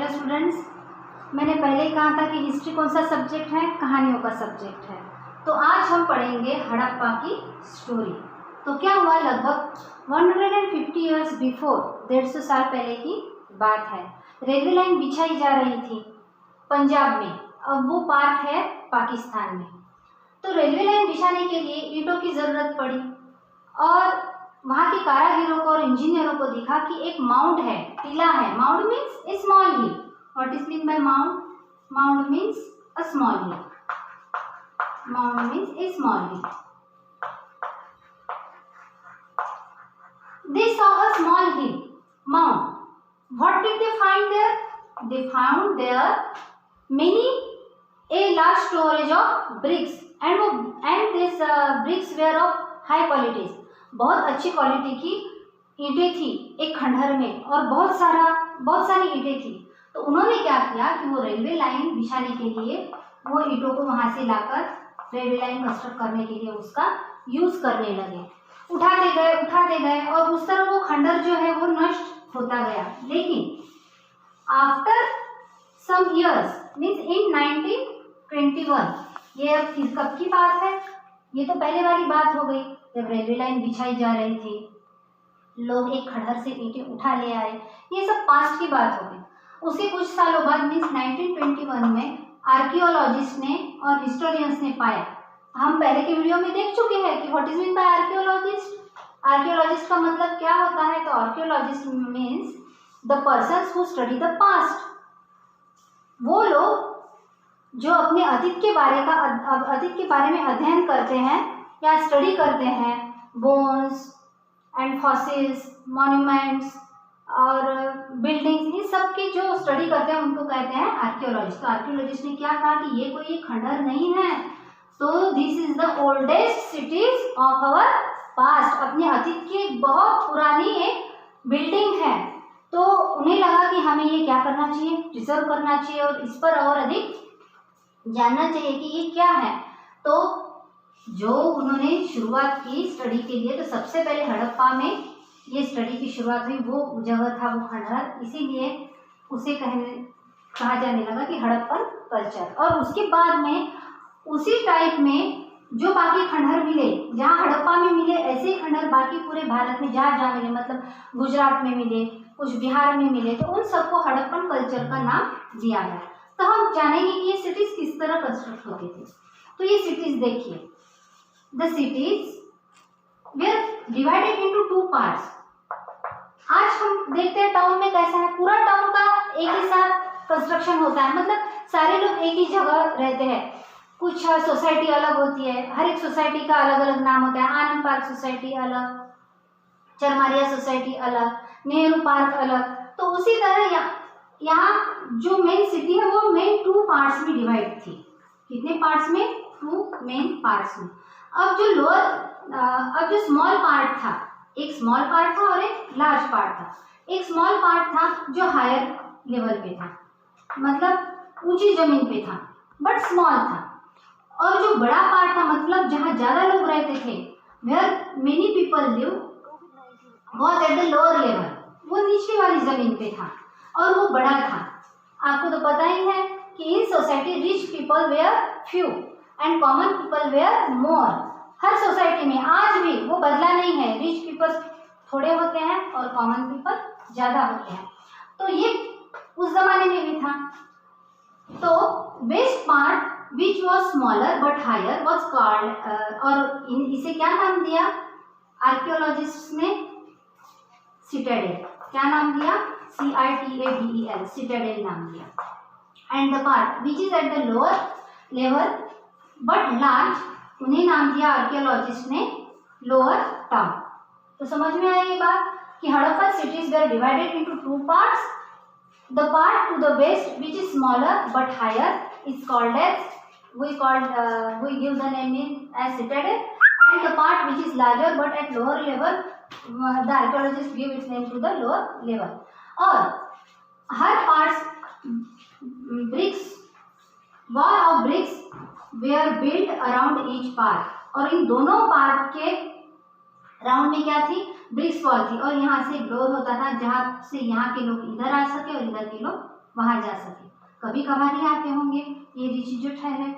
Hello students, मैंने पहले ही कहा था कि हिस्ट्री कौन सा सब्जेक्ट है, कहानियों का सब्जेक्ट है। तो आज हम पढ़ेंगे हड़प्पा की स्टोरी। तो क्या हुआ, लगभग 150 ईयर्स बिफोर, 150 साल पहले की बात है। रेलवे लाइन बिछाई जा रही थी पंजाब में, अब वो पार्ट है पाकिस्तान में। तो रेलवे लाइन बिछाने के लिए ईंटों की ज़रूरत पड़ी और वहाँ के कारागिरों को और इंजीनियरों को दिखा कि एक माउंट है, टीला है। Mount means A small hill. What is mean bye mount? Mount means a small hill. Mount means A small hill. They saw a small hill, mound. What did they find there? They found there a large storage of bricks, and these bricks were of high qualities. बहुत अच्छी quality की ईंटें थी एक खंडहर में, और बहुत सारी ईंटें थी। तो उन्होंने क्या किया कि वो रेलवे लाइन बिछाने के लिए वो ईंटों को वहां से लाकर रेलवे लाइन कंस्ट्रक्ट करने के लिए उसका यूज करने लगे। उठाते गए और उस तरह वो खंडहर जो है वो नष्ट होता गया। लेकिन after some years means in 1921, ये अब कब की बात है? ये तो पहले वाली बात हो गई जब रेलवे लाइन बिछाई जा रही थी, लोग एक खंडहर से ईंटें उठा ले आए। ये सब पास्ट की बात हो गई। उसके कुछ सालों बाद मीन्स 1921 में आर्कियोलॉजिस्ट ने और हिस्टोरियंस ने पाया, हम पहले के वीडियो में देख चुके हैं कि what is mean bye archaeologist. Archaeologist का मतलब क्या होता है? तो archaeologist means the persons who study the past. वो लोग जो अपने अतीत के बारे में अध्ययन करते हैं या स्टडी करते हैं, बोन्स एंड फॉसिल्स, मॉन्यूमेंट्स और बिल्डिंग्स, ये सब की जो स्टडी करते हैं उनको कहते हैं आर्कियोलॉजिस्ट। तो आर्कियोलॉजिस्ट ने क्या कहा कि ये कोई खंडहर नहीं है, तो this is the oldest cities of our past. अपने अतीत की बहुत पुरानी एक बिल्डिंग है। तो उन्हें लगा कि हमें ये क्या करना चाहिए, प्रिजर्व करना चाहिए और इस पर और अधिक जानना चाहिए कि ये क्या है। तो जो उन्होंने शुरुआत की स्टडी के लिए, तो सबसे पहले हड़प्पा में ये स्टडी की शुरुआत हुई। वो जगह था वो खंडहर, इसीलिए उसे कहा जाने लगा कि हड़प्पन कल्चर। और उसके बाद में उसी टाइप में जो बाकी खंडहर मिले, जहाँ हड़प्पा में मिले ऐसे खंडहर बाकी पूरे भारत में जहाँ मिले, मतलब गुजरात में मिले, कुछ बिहार में मिले, तो उन सबको हड़प्पन कल्चर का नाम दिया गया। तो हम जानेंगे कि ये सिटीज किस तरह कंस्ट्रक्ट होती थी। तो ये सिटीज देखिए, the cities were divided into 2 parts. आज हम देखते हैं टाउन में कैसा है, पूरा टाउन का एक ही साथ कंस्ट्रक्शन होता है, मतलब सारे लोग एक ही जगह रहते हैं। कुछ सोसाइटी अलग होती है, हर एक सोसाइटी का अलग अलग नाम होता है। आनंद पार्क सोसाइटी अलग, चरमारिया सोसाइटी अलग, नेहरू पार्क अलग। तो उसी तरह यहाँ जो मेन सिटी है वो मेन 2 पार्ट्स में डिवाइड थी। कितने पार्ट्स में? 2 मेन पार्ट्स में। अब जो स्मॉल पार्ट था, एक स्मॉल पार्ट था और एक लार्ज पार्ट था। एक स्मॉल पार्ट था जो हायर लेवल पे था, मतलब ऊंची जमीन पे था, बट स्मॉल था। और जो बड़ा पार्ट था, मतलब जहाँ ज्यादा लोग रहते थे, where many people live, was at the lower level, वो नीचे वाली जमीन पे था और वो बड़ा था। आपको तो पता ही है कि in society rich people were few and common people were more. हर सोसाइटी में आज भी वो बदला नहीं है, रिच पीपल थोड़े होते हैं और कॉमन पीपल ज्यादा होते हैं। तो ये उस जमाने में भी था। तो west part which was smaller but higher was called, और इसे क्या नाम दिया आर्कियोलॉजिस्ट ने? सिटाडेल। क्या नाम दिया? CITADEL, सिटाडेल नाम दिया। And the part which is eight the lower level but large, उन्हें नाम दिया आर्कियोलॉजिस्ट ने लोअर टाउन। तो समझ में आई ये बात कि Harappa cities were divided into 2 parts. The part to the west which is smaller but higher is called as, we give the name as citadel, and the part which is larger but at lower level, the archaeologists give its name to the lower level. और हर parts bricks, wall of bricks were built around each part, और इन दोनों part के round में क्या थी? BRICS wall थी। और यहाँ से डोर होता था जहाँ से यहाँ के लोग इधर आ सके और इधर के लोग वहाँ जा सके। कभी कभार ही आते होंगे ये ऋषि जो ठहरे।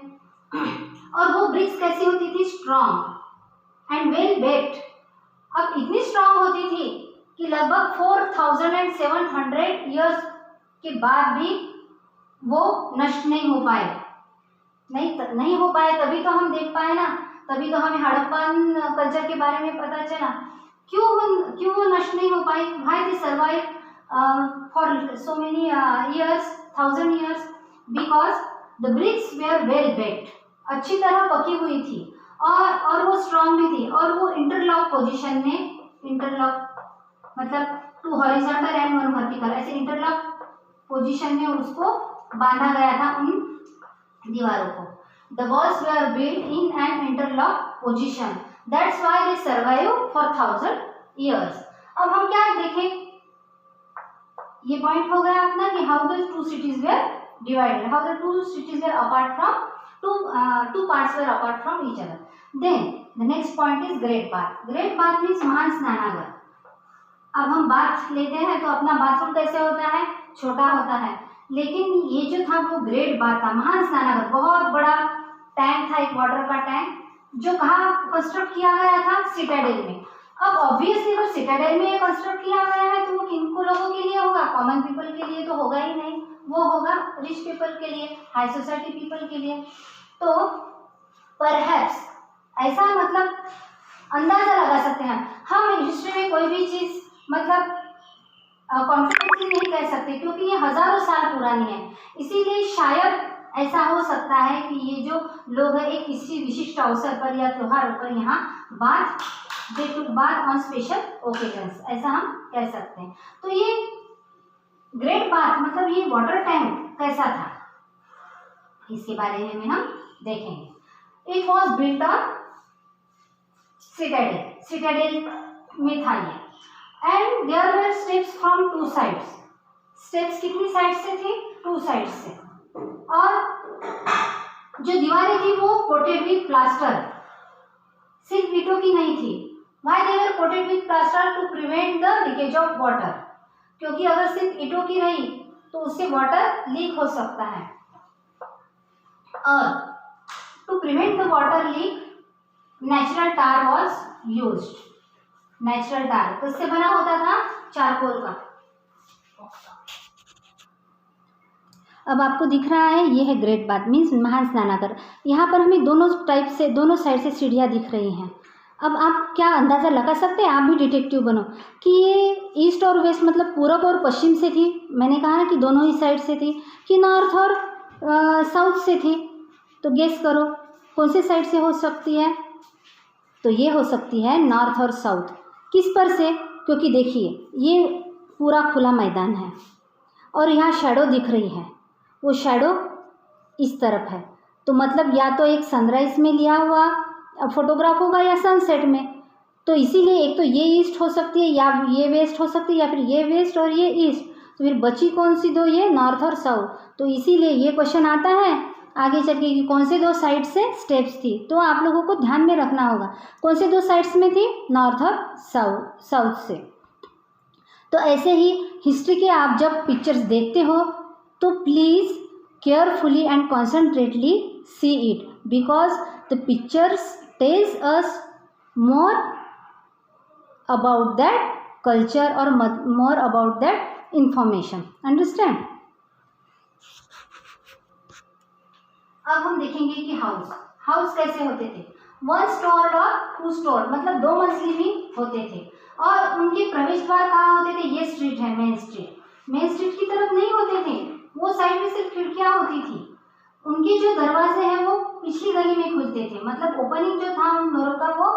और वो ब्रिक्स कैसी होती थी? Strong and well baked. अब इतनी स्ट्रॉन्ग होती थी कि लगभग 4700 ईयर्स के बाद भी वो नष्ट नहीं हो पाए। नहीं हो पाए, तभी तो हम देख पाए ना, तभी तो हमें हड़प्पन कल्चर के बारे में पता चला। क्यों वो नष्ट नहीं हो पाई? Why they survive for so many years, 1000 years? Because the bricks were well baked, अच्छी तरह पकी हुई थी और वो स्ट्रॉन्ग भी थी, और वो इंटरलॉक पोजीशन में, इंटरलॉक मतलब 2 हॉरिजॉन्टल एंड 1 वर्टिकल, ऐसे इंटरलॉक पोजीशन में उसको बांधा गया था उन दीवारों को। The walls were built in an interlock position, that's why they survive for 1000 years. अब हम क्या देखें, ये पॉइंट हो गया अपना कि how the two cities were divided, how the two cities were apart from two parts were apart from each other. Then the next point is great bath. Great bath means महान स्नानागार। अब हम bath लेते हैं तो अपना bathroom कैसे होता है? छोटा होता है, लेकिन ये जो था वो ग्रेट बाथ था, महान स्नानागार। बहुत बड़ा टैंक था, एक वाटर का टैंक, जो कहाँ कंस्ट्रक्ट किया गया था? सिटाडेल में। अब ऑब्वियसली अगर सिटाडेल में ये कंस्ट्रक्ट किया गया है तो वो किनको लोगों के लिए होगा? कॉमन पीपल के लिए तो होगा ही नहीं, वो होगा रिच पीपल के लिए, हाई सोसाइटी पीपल के लिए। तो परहैप्स ऐसा मतलब अंदाजा लगा सकते हैं हम हिस्ट्री में कोई भी चीज मतलब कॉन्फिडेंटली नहीं कह सकते, क्योंकि ये हजारों साल पुरानी है। इसीलिए शायद ऐसा हो सकता है कि ये जो लोग हैं एक किसी विशिष्ट अवसर पर या त्योहार पर यहाँ they took bath on special occasions, ऐसा हम कह सकते हैं। तो ये ग्रेट बाथ मतलब ये वाटर टैंक कैसा था, इसके बारे में हम देखेंगे। It was built on citadel, citadel में था ये, and there were steps from 2 sides. Steps कितनी साइड से थे? 2 साइड से। और जो दीवारें थी वो कोटेड विथ प्लास्टर, सिर्फ ईंटों की नहीं थी। Why they were coated with plaster? To prevent the leakage of water, क्योंकि अगर सिर्फ ईंटों की रही तो उससे वाटर लीक हो सकता है। और to prevent the water leak natural tar was used. Natural tar किससे बना होता था? चारकोल का। अब आपको दिख रहा है ये है ग्रेट बाथ मीन्स महान स्नानागार। यहाँ पर हमें दोनों साइड से सीढ़ियाँ दिख रही हैं। अब आप क्या अंदाज़ा लगा सकते हैं, आप भी डिटेक्टिव बनो, कि ये ईस्ट और वेस्ट मतलब पूरब और पश्चिम से थी? मैंने कहा है कि दोनों ही साइड से थी, कि नॉर्थ और साउथ से थी? तो गेस करो कौन से साइड से हो सकती है? तो ये हो सकती है नॉर्थ और साउथ। किस पर से? क्योंकि देखिए ये पूरा खुला मैदान है और यहाँ शैडो दिख रही है, वो शैडो इस तरफ है, तो मतलब या तो एक सनराइज में लिया हुआ फोटोग्राफ होगा या सनसेट में। तो इसीलिए एक तो ये ईस्ट हो सकती है या ये वेस्ट हो सकती है, या फिर ये वेस्ट और ये ईस्ट। तो फिर बची कौन सी दो? ये नॉर्थ और साउथ। तो इसीलिए ये क्वेश्चन आता है आगे चल के कि कौन से 2 साइड से स्टेप्स थी। तो आप लोगों को ध्यान में रखना होगा कौन से 2 साइड्स में थी, नॉर्थ और साउथ से। तो ऐसे ही हिस्ट्री के आप जब पिक्चर्स देखते हो तो please carefully and concentratedly see it, because the pictures tells us more about that culture or more about that information. Understand? अब हम देखेंगे कि हाउस कैसे होते थे। 1 स्टोर और 2 स्टोर मतलब 2 मंजिली भी होते थे, और उनके प्रवेश द्वार कहाँ होते थे? ये स्ट्रीट है मेन स्ट्रीट की तरफ नहीं होते थे, वो साइड में सिर्फ खिड़कियाँ होती थी। उनके जो दरवाजे हैं वो पिछली गली में खुलते थे, मतलब ओपनिंग जो था उन डोर का वो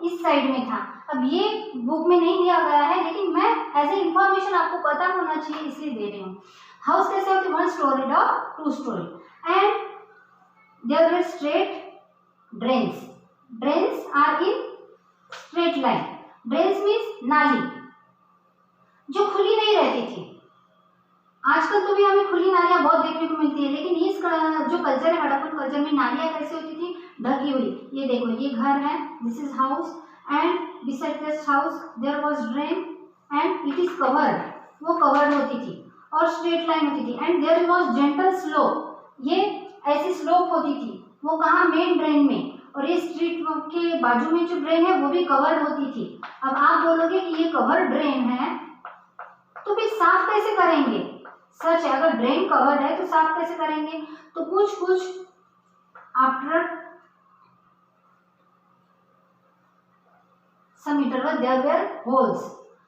इस साइड में था। अब ये बुक में नहीं दिया गया है, लेकिन मैं एज ए इंफॉर्मेशन आपको पता होना चाहिए इसलिए दे रही हूँ। हाउस कैसे होते? 1 स्टोरी और 2 storey, and there were straight drains are in straight line. Drains means नाली जो खुली नहीं रहती थी। आजकल तो भी हमें खुली नालियाँ बहुत देखने को मिलती है, लेकिन इस जो कल्चर है हड़प्पन कल्चर में नालियाँ कैसे होती थी? ढकी हुई। ये देखो ये घर है, this is house, and beside this house there was drain and it is covered, वो कवर्ड होती थी। और स्ट्रेट लाइन होती थी। And there was gentle slope, ये ऐसी स्लोप होती थी, वो कहाँ, मेन ड्रेन में। और ये स्ट्रीट के बाजू में जो ड्रेन है वो भी कवर्ड होती थी। अब आप बोलोगे कि ये कवर्ड ड्रेन है तो फिर साफ कैसे करेंगे? सच है, अगर ड्रेन कवर्ड है तो साफ कैसे करेंगे? तो कुछ after some interval there were holes,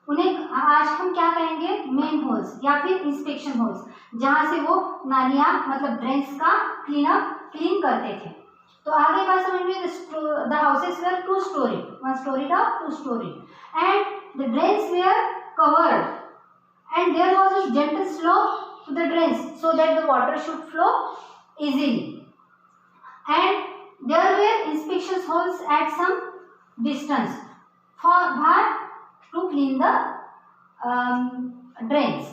उन्हें आज हम क्या कहेंगे, मेन होल्स या फिर इंस्पेक्शन होल्स, जहां से वो नालियां मतलब ड्रेन्स का क्लीन करते थे। तो आगे बात समझ में, the houses were 2 storey, 1 storey और 2 storey, and the drains were covered and there was a gentle slope to the drains so that the water should flow easily, and there were inspection holes at some distance for to clean the drains.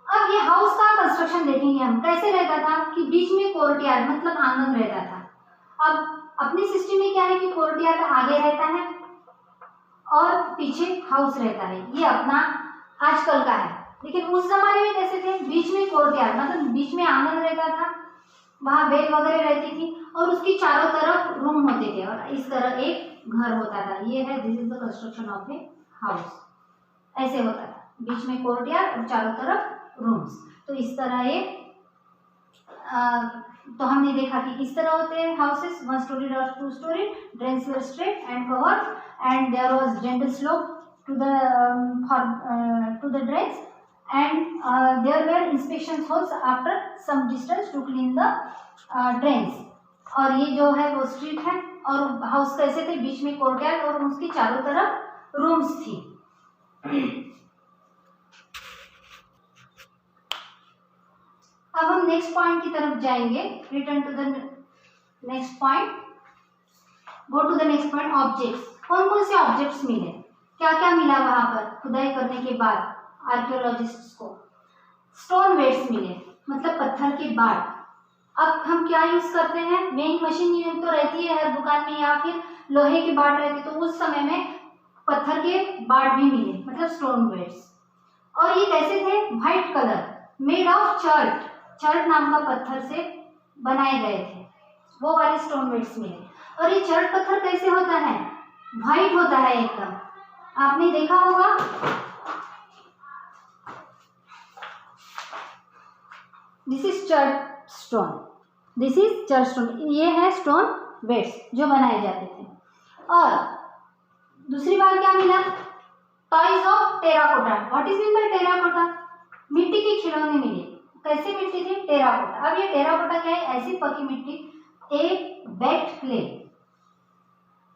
अब ये house का construction देखेंगे हम, कैसे रहता था कि बीच में कोर्टयार्ड मतलब आंगन रहता था। अब अपनी सिस्टम में क्या है कि कोर्टयार्ड आगे रहता है और पीछे हाउस रहता है, ये अपना आजकल का है। लेकिन उस जमाने में कैसे थे, बीच में कोर्टयार्ड मतलब बीच में आंगन रहता था, वहां बेल वगैरह रहती थी और उसकी चारों तरफ रूम होते थे और इस तरह एक घर होता था। ये है, this is the construction of a house, ऐसे होता था, बीच में कोर्टयार्ड और चारों तरफ रूम्स। तो इस तरह ये तो हमने देखा कि किस तरह होते हैं हाउसेस, 1 स्टोरी और 2 storey, drains were straight and covered and there was gentle slope to the drains, and there were inspection holes after some distance to clean the drains. और ये जो है वो स्ट्रीट है और हाउस कैसे थे, बीच में कोर्टयार्ड और उसकी चारों तरफ रूम्स थी। अब हम नेक्स्ट पॉइंट की तरफ जाएंगे, return to the next point, go to the next point, objects. कौन कौन से ऑब्जेक्ट्स मिले, क्या क्या मिला वहां पर खुदाई करने के बाद आर्कियोलॉजिस्ट्स को? स्टोन वेट्स मिले, मतलब पत्थर के बाट। अब हम क्या यूज करते हैं, वेइंग मशीन तो रहती है हर दुकान में या फिर लोहे के बाट रहते, तो उस समय में पत्थर के बाट भी मिले, मतलब स्टोन वेट्स। और ये कैसे थे, white colour, made of chert, chert नाम का पत्थर से बनाए गए थे, वो वाले स्टोन वेट्स मिले। और ये चर्ट पत्थर कैसे होता है, व्हाइट होता है एकदम, आपने देखा होगा। This is chert stone, this is chert stone, ये है स्टोन वेट्स जो बनाए जाते थे। और दूसरी बार क्या मिला, toys of terracotta. What is mean bye terracotta, मिट्टी के खिलौने मिले। कैसे मिट्टी थी, टेराकोटा। अब ये टेराकोटा क्या है, ऐसी पकी मिट्टी, एक बेक्ड क्ले,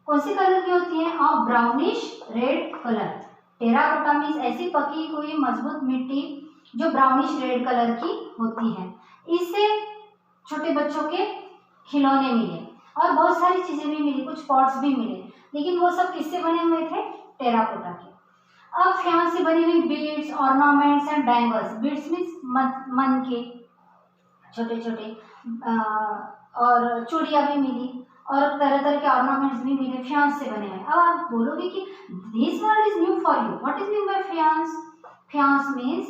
कौन सी कलर की होती है, of brownish red colour. Terracotta means ऐसी पकी हुई मजबूत मिट्टी जो ब्राउनिश रेड कलर की होती है। इससे छोटे बच्चों के खिलौने मिले और बहुत सारी चीजें भी मिली, कुछ पॉट्स भी मिले, लेकिन वो सब किससे बने हुए थे, टेराकोटा के। अब फ्यांस से बनी हुई beads, ornaments and bangles. Beads means मन के छोटे छोटे, और चूड़ियाँ भी मिली और तरह तरह के ऑर्नामेंट्स भी मिले, फ्यांस से बने हुए। अब आप बोलोगे कि this word is new for you, what is mean by faience. Faience means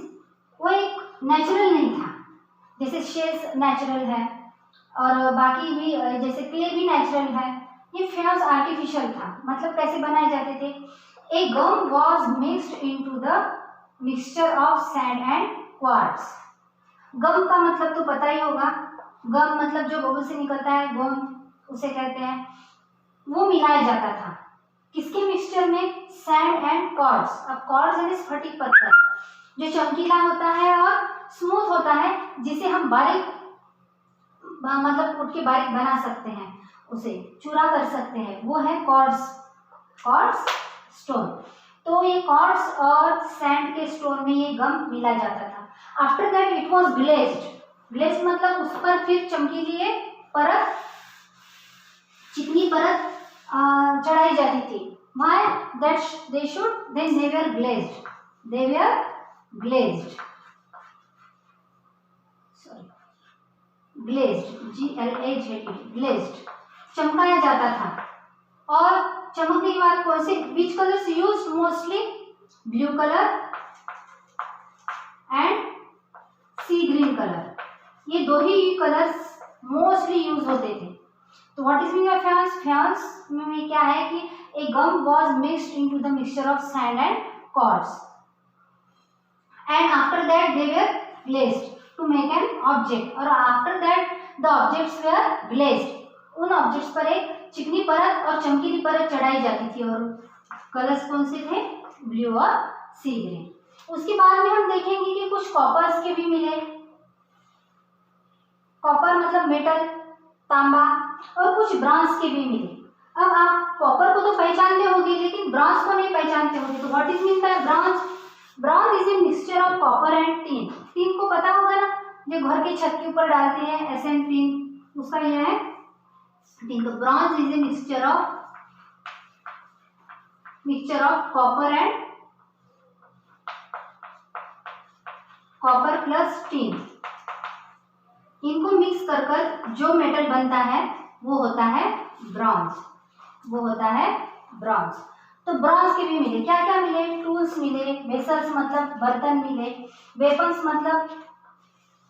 वो एक नेचुरल नहीं था, जैसे शेल्स नेचुरल है और बाकी भी जैसे क्ले भी नेचुरल है, ये फ्यांस आर्टिफिशियल था। मतलब कैसे बनाए जाते थे, a gum was mixed into the mixture of sand and quartz. Gum का मतलब तो पता ही होगा, गम मतलब जो बबल से निकलता है, गम उसे कहते हैं, वो मिलाया जाता था किसके मिक्सचर में, सैंड एंड क्वार्ट्ज। अब क्वार्ट्ज यानी स्फटिक पत्थर जो चमकीला होता है और स्मूथ होता है, जिसे हम बारीक मतलब कूट के बारीक बना सकते हैं, उसे चूरा कर सकते हैं, वो है क्वार्ट्ज स्टोन। तो ये क्वार्ट्ज और सैंड के स्टोन में ये गम मिला जाता था। After that it was glazed, glazed मतलब उस पर फिर चमकीली परत, चिकनी परत चढ़ाई जाती थी। Why that they should, then they were glazed, they were glazed, sorry, glazed, G-L-A-Z-E-D, glazed, चमकाया जाता था। और चमकने के बाद कौन से, which colors used, mostly blue color and sea green colour, ये दो ही कलर्स मोस्टली यूज होते थे। तो what is mean by faience? Faience में क्या है कि a gum was mixed into the mixture of sand and quartz and after that they were glazed to make an object, और after that the objects were glazed, उन objects पर एक चिकनी परत और चमकीली परत चढ़ाई जाती थी, और कलर्स कौन से थे? ब्लू और सी ग्रीन। उसके बाद में हम देखेंगे कि कुछ कॉपर्स के भी मिले, कॉपर मतलब मेटल, तांबा, और कुछ ब्रॉन्ज के भी मिले। अब आप कॉपर को तो पहचानते होंगे लेकिन ब्रॉन्ज को नहीं पहचानते होंगे, तो what is mean bye bronze? Bronze is a mixture of copper and tin. Tin को पता होगा ना, जो घर के छत के ऊपर डालते हैं एसएन टिन, उसका यह है टिन। तो bronze is a mixture of copper and copper plus tin. इनको मिक्स कर कर जो मेटल बनता है वो होता है ब्रॉन्ज, वो होता है ब्रॉन्ज। तो ब्रॉन्ज के भी मिले, क्या क्या मिले? टूल्स मिले, वेसल्स मतलब बर्तन मिले, वेपन्स मतलब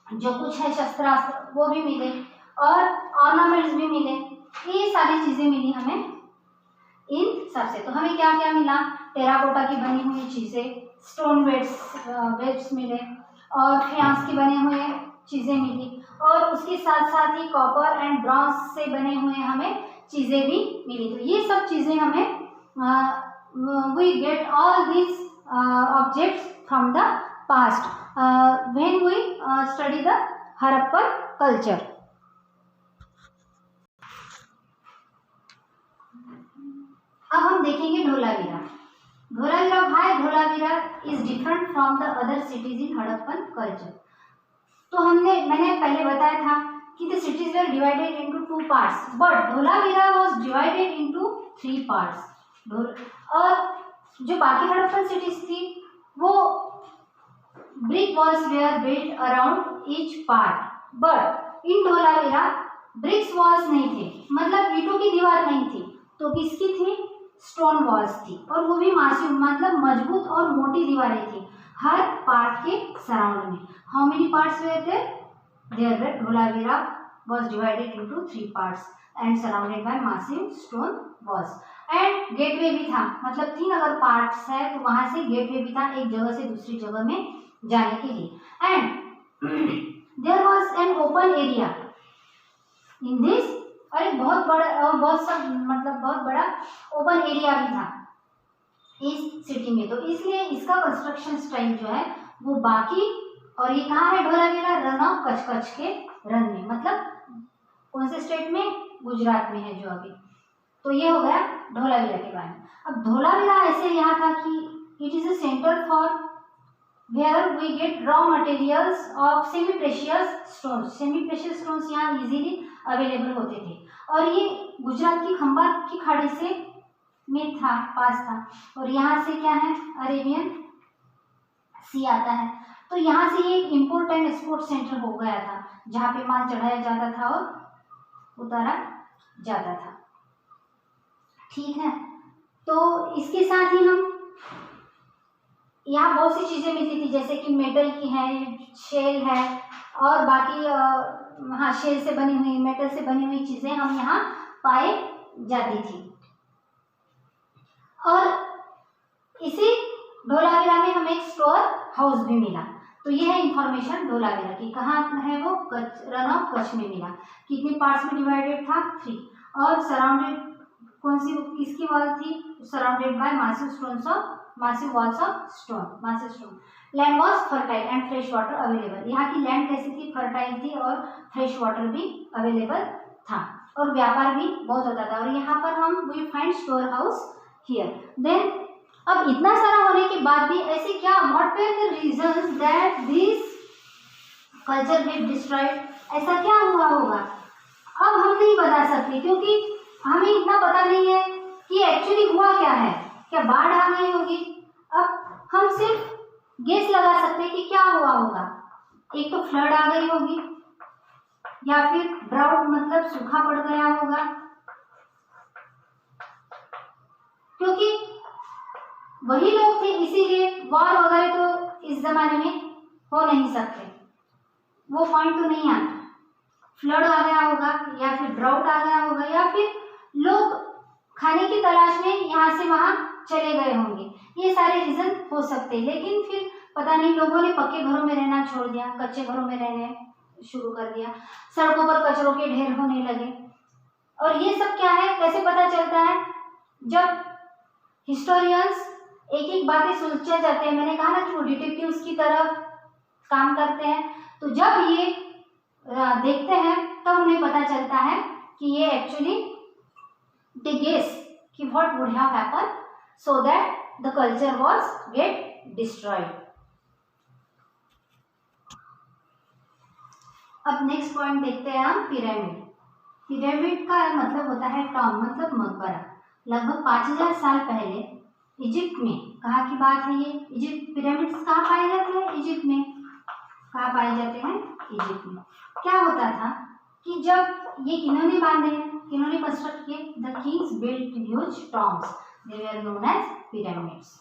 जो कुछ है शस्त्रास्त्र वो भी मिले, और ऑर्नामेंट्स भी मिले। ये सारी चीजें मिली हमें इन सबसे। तो हमें क्या क्या मिला? टेराकोटा की बनी हुई चीजें, स्टोन वेट्स मिले, और फ्यांस की बने हुए चीजें मिली, और उसके साथ साथ ही कॉपर एंड ब्रॉन्ज से बने हुए हमें चीजें भी मिली। तो ये सब चीजें हमें we get all this objects from the past when we study the Harappan culture. अब हम देखेंगे धोलावीरा। धोलावीरा भाई, Dholavira is different from the other cities in Harappan culture. तो मैंने पहले बताया था कि the cities were divided into 2 parts, but Dholavira was divided into 3 parts. और जो बाकी हड़प्पन सिटीज थी वो brick walls were built around each part, but in Dholavira BRICS walls नहीं थे, मतलब ईंटों की दीवार नहीं थी, तो किसकी थी? स्टोन वॉल्स थी, और वो भी मासिव मतलब मजबूत और मोटी दीवारें थी हर पार्ट के सराउंड में। हाउ मेनी पार्ट्स वे थे? There were Dholavira was divided into 3 parts and surrounded by massive stone walls and gateway भी था, मतलब 3 अगर पार्ट्स है तो वहां से गेटवे भी था एक जगह से दूसरी जगह में जाने के लिए। And there was an open area in this, और एक बहुत बड़ा ओपन एरिया भी था इस सिटी में। तो इसलिए इसका कंस्ट्रक्शन स्टाइल जो है वो बाकी, और ये कहाँ है धोलावीरा? रन ऑफ कच्छ के रन में, मतलब कौन से स्टेट में? गुजरात में है जो अभी। तो ये हो गया धोलावीरा के बारे में। अब धोलावीरा ऐसे यहाँ था कि it is a centre for where we get raw materials of semi precious stones. Semi precious stones यहाँ इजीली अवेलेबल होते थे, और ये गुजरात की खंबात की खाड़ी से में था, पास था, और यहाँ से क्या है? अरेबियन सी आता है। तो यहाँ से ये इम्पोर्ट एंड एक्सपोर्ट सेंटर हो गया था, जहाँ पे माल चढ़ाया जाता था और उतारा जाता था। ठीक है, तो इसके साथ ही हम यहाँ बहुत सी चीजें मिलती थी, जैसे कि मेटल की है, शेल है, और बाकी हाँ शेल से बनी हुई, मेटल से बनी हुई चीजें हम यहाँ पाए जाती थी। और इसी धोलावीरा में हमें एक स्टोर हाउस भी मिला। तो ये है इंफॉर्मेशन धोलावीरा की। कहाँ है वो? रन ऑफ कच्छ में मिला। कितने पार्ट्स में डिवाइडेड था? 3। और सराउंडेड कौन सी किसकी वॉल थी? Surrounded by massive walls of stone, massive stone. Land was fertile and fresh water available. यहाँ की लैंड कैसी थी? फर्टाइल थी, और फ्रेश वाटर भी अवेलेबल था, और व्यापार भी बहुत होता था। और यहाँ पर हम we find store house here. Then अब इतना सारा होने के बाद भी ऐसे क्या, what were the reasons that this culture get destroyed? ऐसा क्या हुआ होगा? अब हम नहीं बता सकते, क्योंकि हमें इतना पता नहीं है कि एक्चुअली हुआ क्या है। क्या बाढ़ आ गई होगी? अब हम सिर्फ गेस लगा सकते हैं कि क्या हुआ होगा। एक तो फ्लड आ गई होगी, या फिर ड्राउट मतलब सूखा पड़ गया होगा, क्योंकि वही लोग थे, इसीलिए वॉर वगैरह तो इस जमाने में हो नहीं सकते। वो पॉइंट तो नहीं आता। फ्लड आ गया होगा या फिर ड्राउट आ गया होगा या फिर लोग खाने की तलाश में यहाँ से वहाँ चले गए होंगे, ये सारे रीजन हो सकते हैं। लेकिन फिर पता नहीं लोगों ने पक्के घरों में रहना छोड़ दिया, कच्चे घरों में रहने शुरू कर दिया, सड़कों पर कचरों के ढेर होने लगे। और ये सब क्या है, कैसे पता चलता है? जब हिस्टोरियंस एक एक बातें सुलझा जाते हैं, मैंने कहा ना कि वो डिटेक्टिव्स की तरह काम करते हैं, तो जब ये देखते हैं तब उन्हें पता चलता है कि ये एक्चुअली दे गेस कि what would have happen so that the culture was get destroyed. अब नेक्स्ट पॉइंट देखते हैं हम पिरामिड। पिरामिड का मतलब होता है टॉम, मतलब मकबरा। लगभग 5000 साल पहले इजिप्ट में, कहाँ की बात है ये? इजिप्ट। पिरामिड्स कहाँ पाए जाते हैं? इजिप्ट में। कहाँ पाए जाते हैं? इजिप्ट में। क्या होता था कि जब ये किन्होंने बांधे हैं, किन्होंने कंस्ट्रक्ट किए? The kings built huge tombs, they were known as pyramids.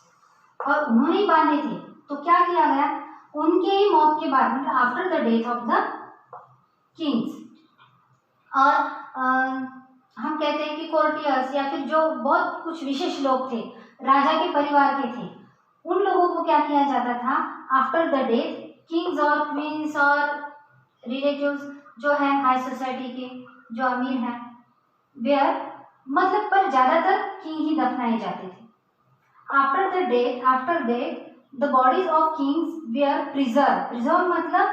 और उन्होंने ही बांधे थे। तो क्या किया गया? उनके ही मौत के बाद, मतलब after the death of the Kings, और हम कहते हैं कि कोर्टियर्स या फिर जो बहुत कुछ विशेष लोग थे, राजा के परिवार के थे, उन लोगों को क्या किया जाता था? आफ्टर द डेथ किंग्स और क्वींस और रिलेटिव्स जो है हाई सोसाइटी के, जो अमीर हैं, वेयर, मतलब पर ज्यादातर किंग ही दफनाए जाते थे। After death the bodies of kings were preserve मतलब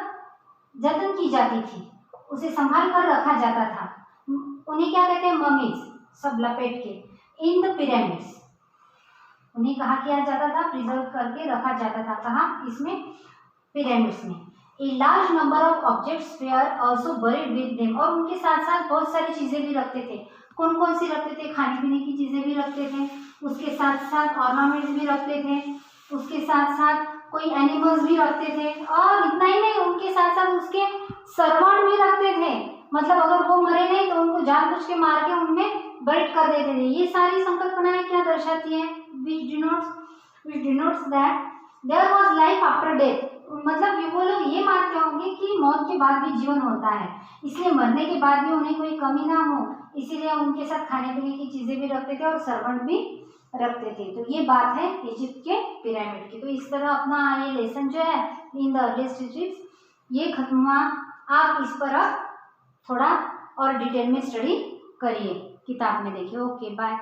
जतन की जाती थी, उसे संभाल कर रखा जाता था। उन्हें क्या कहते हैं? ममीज, सब लपेट के, इन द पिरामिड्स। उन्हें कहा किया जाता था? प्रिजर्व करके रखा जाता था। कहाँ? इसमें, पिरामिड्स में। A large number of objects where also buried with them, और उनके साथ साथ बहुत सारी चीजें भी रखते थे। कौन कौन सी रखते थे? खाने पीने की चीजें भी रखते थे, उसके साथ साथ ऑर्नामेंट्स भी रखते थे, उसके साथ साथ कोई एनिमल्स भी रखते थे, और इतना ही नहीं, उनके साथ साथ उसके सर्वेंट भी रखते थे। मतलब अगर वो मरे नहीं तो उनको जानबूझ के मार के उनमें बरीड कर देते थे। ये सारी संकल्पनाएं क्या दर्शाती है? which denotes that there was life after death। मतलब वो लोग ये मानते होंगे कि मौत के बाद भी जीवन होता है, इसलिए मरने के बाद भी उन्हें कोई कमी ना हो, इसीलिए उनके साथ खाने पीने की चीजें भी रखते थे और सर्वेंट भी रखते थे। तो ये बात है इजिप्ट के पिरामिड की। तो इस तरह अपना ये लेसन जो है इन द अर्लीस्ट इजिप्ट ये खत्म हुआ। आप इस पर थोड़ा और डिटेल में स्टडी करिए, किताब में देखिए। Okay, bye.